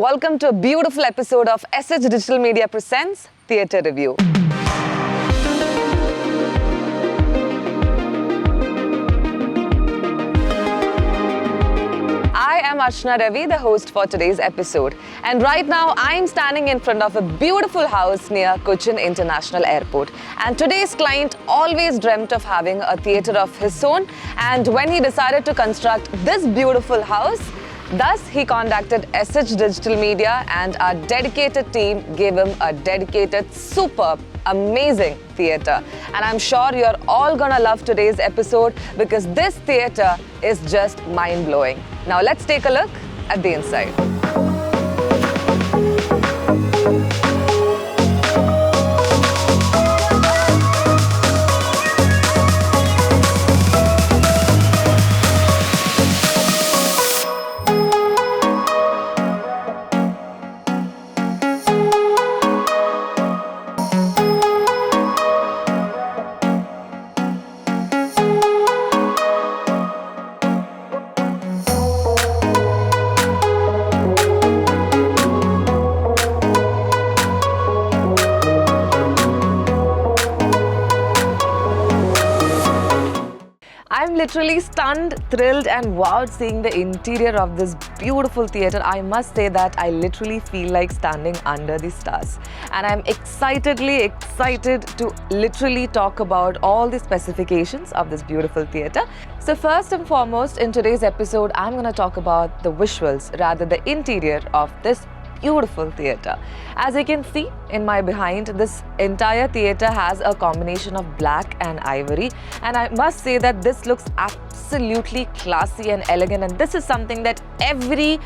welcome to a beautiful episode of SH Digital Media Presents Theatre Review. I am Archana Ravi, the host for today's episode. And right now, I'm standing in front of a beautiful house near Cochin International Airport. And today's client always dreamt of having a theatre of his own. And when he decided to construct this beautiful house, thus he contacted SH Digital Media, and our dedicated team gave him a dedicated, superb, amazing theatre. And I'm sure you're all gonna love today's episode because this theatre is just mind-blowing. Now let's take a look at the inside. I'm literally stunned, thrilled and wowed seeing the interior of this beautiful theatre. I must say that I literally feel like standing under the stars. And I'm excitedly excited to literally talk about all the specifications of this beautiful theatre. So first and foremost, in today's episode, I'm going to talk about the visuals, rather the interior of this beautiful theatre. As you can see in my behind, this entire theatre has a combination of black and ivory, and I must say that this looks absolutely classy and elegant, and this is something that every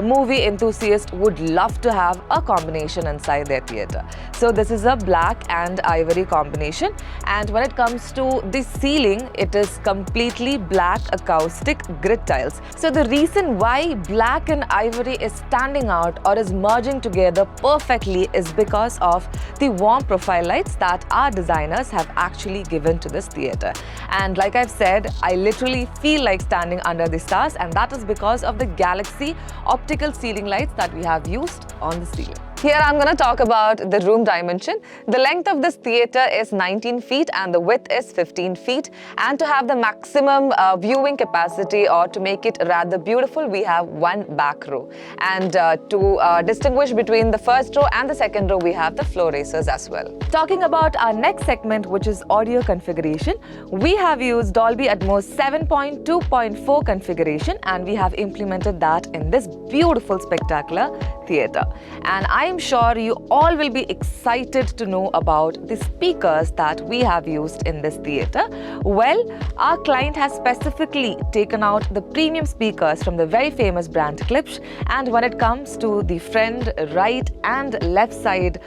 movie enthusiast would love to have a combination inside their theatre. So this is a black and ivory combination, and when it comes to the ceiling, it is completely black acoustic grid tiles. So the reason why black and ivory is standing out or is merging together perfectly is because of the warm profile lights that our designers have actually given to this theatre. And like I've said, I literally feel like standing under the stars, and that is because of the Galaxy optical ceiling lights that we have used on the ceiling. Here I'm going to talk about the room dimension. The length of this theatre is 19 feet and the width is 15 feet. And to have the maximum viewing capacity, or to make it rather beautiful, we have one back row. And to distinguish between the first row and the second row, we have the floor raisers as well. Talking about our next segment, which is audio configuration, we have used Dolby Atmos 7.2.4 configuration, and we have implemented that in this beautiful, spectacular theatre. And I'm sure you all will be excited to know about the speakers that we have used in this theatre. Well, our client has specifically taken out the premium speakers from the very famous brand Klipsch, and when it comes to the front, right and left side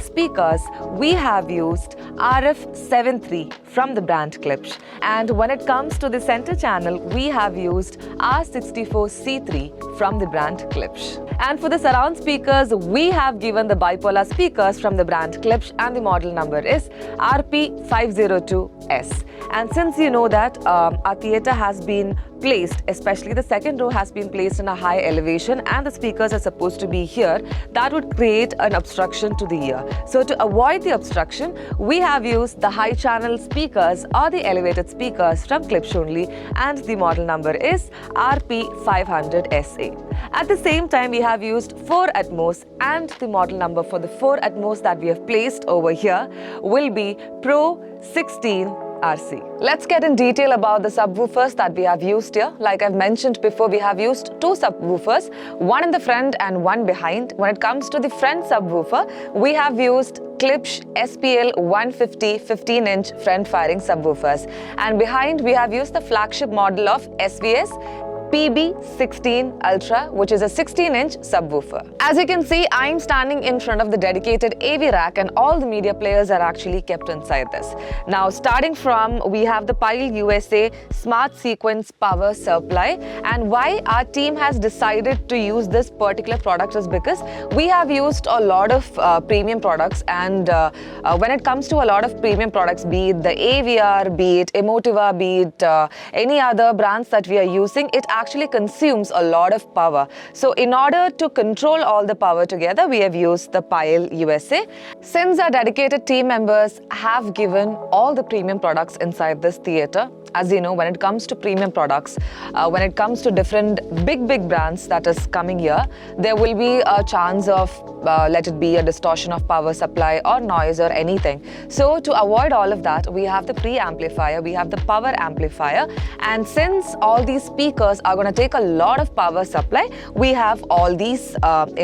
speakers, we have used RF73 from the brand Klipsch, and when it comes to the center channel, we have used R64C3 from the brand Klipsch. And for the surround speakers, we have given the bipolar speakers from the brand Klipsch, and the model number is RP502S. And since you know that our theatre has been placed, especially the second row has been placed in a high elevation, and the speakers are supposed to be here, that would create an obstruction to the ear. So to avoid the obstruction, we have used the high channel speakers or the elevated speakers from Klipsch only, and the model number is RP500SA. At the same time, we have used 4 Atmos, and the model number for the 4 Atmos that we have placed over here will be Pro16 RC. Let's get in detail about the subwoofers that we have used here. Like I've mentioned before, we have used 2 subwoofers, one in the front and one behind. When it comes to the front subwoofer, we have used Klipsch SPL 150 15-inch front-firing subwoofers. And behind, we have used the flagship model of SVS PB16 Ultra, which is a 16-inch subwoofer. As you can see, I'm standing in front of the dedicated AV rack, and all the media players are actually kept inside this. Now, starting from, we have the Pile USA Smart Sequence Power Supply, and why our team has decided to use this particular product is because we have used a lot of premium products, and when it comes to a lot of premium products, be it the AVR, be it Emotiva, be it any other brands that we are using, it actually consumes a lot of power. So in order to control all the power together, we have used the Pile USA. Since our dedicated team members have given all the premium products inside this theatre, as you know, when it comes to premium products, when it comes to different big brands that is coming here, there will be a chance of let it be a distortion of power supply or noise or anything. So to avoid all of that, we have the preamplifier, we have the power amplifier, and since all these speakers are going to take a lot of power supply, we have all these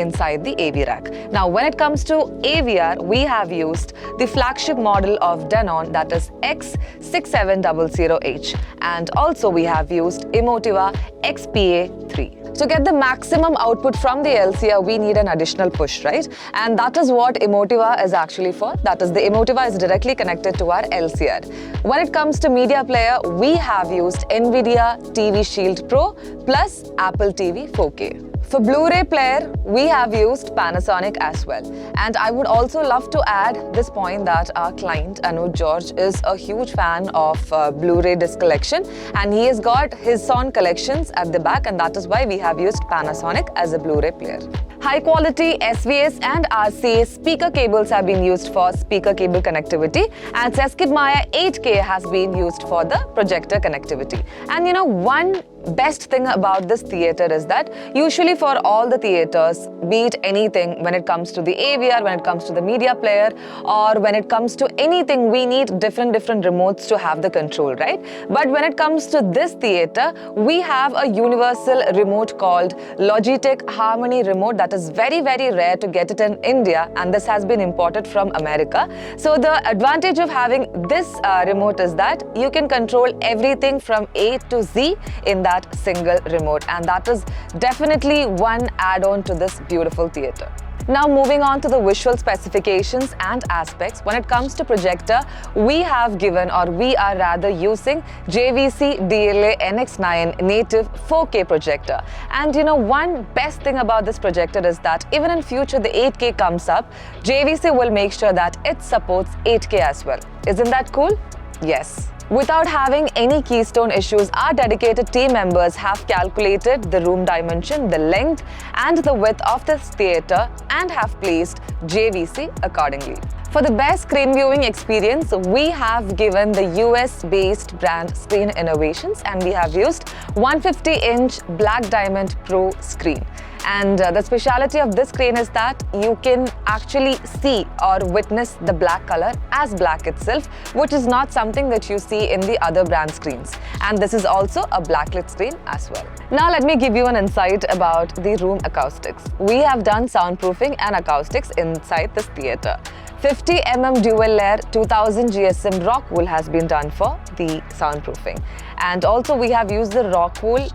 inside the AV rack. Now when it comes to AVR, we have used the flagship model of Denon, that is X6700H, and also we have used Emotiva XPA 3. To get the maximum output from the LCR, we need an additional push, right? And that is what Emotiva is actually for. That is, the Emotiva is directly connected to our LCR. When it comes to media player, we have used NVIDIA TV Shield Pro plus Apple TV 4K. For Blu-ray player, we have used Panasonic as well. And I would also love to add this point that our client, Anooj, is a huge fan of Blu-ray disc collection, and he has got his Son collections at the back, and that is why we have used Panasonic as a Blu-ray player. High quality SVS and RCA speaker cables have been used for speaker cable connectivity, and Zeskit Maya 8K has been used for the projector connectivity. And you know, one best thing about this theatre is that usually for all the theatres, be it anything, when it comes to the AVR, when it comes to the media player, or when it comes to anything, we need different remotes to have the control, right? But when it comes to this theatre, we have a universal remote called Logitech Harmony remote that is very rare to get it in India, and this has been imported from America. So the advantage of having this remote is that you can control everything from A to Z in that single remote, and that is definitely one add-on to this beautiful theatre. Now moving on to the visual specifications and aspects. When it comes to projector, we have given, or we are rather using, JVC DLA NX9 native 4K projector. And you know, one best thing about this projector is that even in future the 8K comes up, JVC will make sure that it supports 8K as well. Isn't that cool? Yes. Without having any keystone issues, our dedicated team members have calculated the room dimension, the length and the width of this theatre, and have placed JVC accordingly. For the best screen viewing experience, we have given the US-based brand Screen Innovations, and we have used 150-inch Black Diamond Pro screen. And the speciality of this screen is that you can actually see or witness the black color as black itself, which is not something that you see in the other brand screens. And this is also a backlit screen as well. Now let me give you an insight about the room acoustics. We have done soundproofing and acoustics inside this theatre. 50mm dual layer 2000 GSM rock wool has been done for the soundproofing. And also we have used the rock wool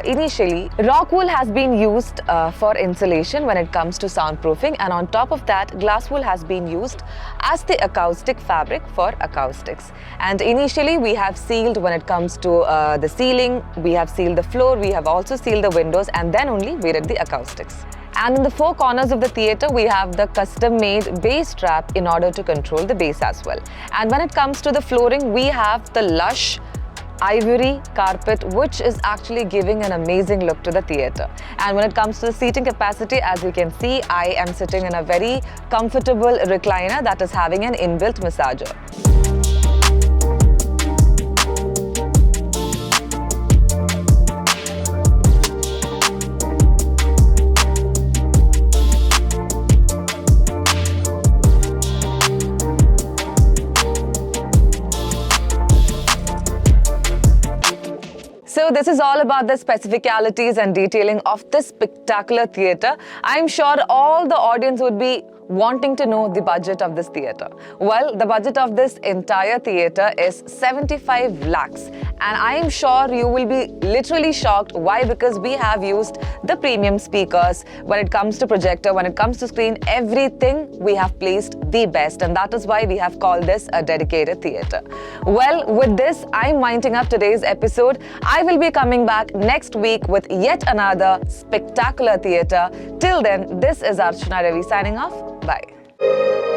initially. Rock wool has been used for insulation when it comes to soundproofing, and on top of that, glass wool has been used as the acoustic fabric for acoustics. And initially we have sealed when it comes to the ceiling, we have sealed the floor, we have also sealed the windows, and then only we did the acoustics. And in the four corners of the theatre, we have the custom-made bass strap in order to control the bass as well. And when it comes to the flooring, we have the lush ivory carpet, which is actually giving an amazing look to the theatre. And when it comes to the seating capacity, as you can see, I am sitting in a very comfortable recliner that is having an inbuilt massager. So this is all about the specificalities and detailing of this spectacular theatre. I'm sure all the audience would be wanting to know the budget of this theatre. Well, the budget of this entire theatre is 75 lakhs. And I am sure you will be literally shocked. Why? Because we have used the premium speakers. When it comes to projector, when it comes to screen, everything we have placed the best. And that is why we have called this a dedicated theatre. Well, with this, I'm winding up today's episode. I will be coming back next week with yet another spectacular theatre. Till then, this is Archana Ravi signing off. Bye.